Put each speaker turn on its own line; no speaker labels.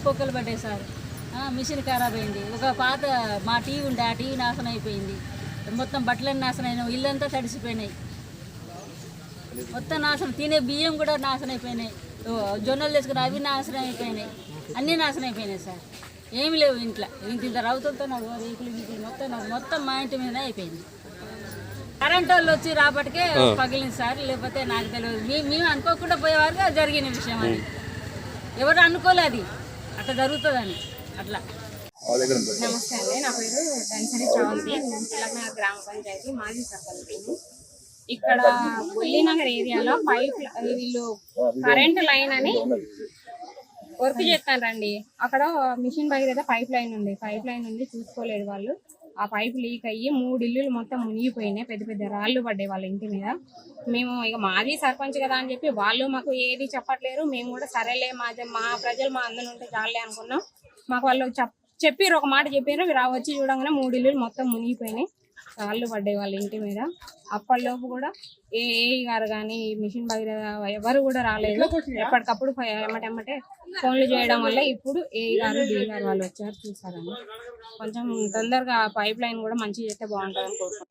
పొక్కలు పడ్డాయి sir. Machine ఖరాబ్ అయింది. ఒక పాత మా టీవీ ఉండే, ఆ టీవీ నాశనం అయిపోయింది. మొత్తం బట్టలన్నీ నాశనం అయినాయి, ఇల్లంతా తడిసిపోయినాయి, మొత్తం నాశనం. తినే బియ్యం కూడా నాశనం అయిపోయినాయి, జొన్నలు తెచ్చుకుని అవి నాశనం అయిపోయినాయి, అన్నీ నాశనం అయిపోయినాయి సార్. ఏమి లేవు ఇంట్లో. ఇంత రౌతులతో నాకు రేకులు గిట్లు మొత్తం మా ఇంటి మీద అయిపోయింది. కరెంట్ వాళ్ళు వచ్చి రాబట్టికే పగిలింది సార్, లేకపోతే నాకు తెలియదు. మేము అనుకోకుండా పోయేవారుగా జరిగిన విషయం అది. ఎవరు అనుకోలేదు అట్లా జరుగుతుందని. అట్లా.
నమస్తే అండి, నా పేరు ధన్సరి శ్రావంతి, తెలంగాణ గ్రామ పంచాయతీ మాజీ సర్పంచ్. ఇక్కడ బొల్లినగర్ ఏరియాలో వీళ్ళు కరెంట్ లైన్ అని వర్క్ చేస్తారండి. అక్కడ మిషన్ భగీరథ పైప్ లైన్ ఉంది, చూసుకోలేదు వాళ్ళు. ఆ పైప్ లీక్ అయ్యి 3 ఇల్లులు మొత్తం మునిగిపోయినాయి, పెద్ద పెద్ద రాళ్ళు పడ్డాయి వాళ్ళ ఇంటి మీద. మేము ఇక మాజీ సర్పంచ్ కదా అని చెప్పి వాళ్ళు మాకు ఏది చెప్పట్లేరు. మేము కూడా సరేలే, మా ప్రజలు మా అందరూ ఉంటే చాలే అనుకున్నాం. మాకు వాళ్ళు చెప్పారు, ఒక మాట చెప్పారు. వచ్చి చూడంగానే 3 ఇల్లులు మొత్తం మునిగిపోయినాయి, రాళ్ళు పడ్డాయి వాళ్ళ ఇంటి మీద. అప్పటిలోపు కూడా ఏఈ గారు కానీ మిషన్ భగీరథ ఎవరు కూడా రాలేదు. ఎప్పటికప్పుడు ఎమ్మటెమ్మటే ఫోన్లు చేయడం వల్ల ఇప్పుడు ఏఈ గారు డిఈ గారు వాళ్ళు వచ్చారు, చూసారని. కొంచెం తొందరగా పైప్ లైన్ కూడా మంచిగా చేస్తే బాగుంటుందని కోరుకుంటున్నాను.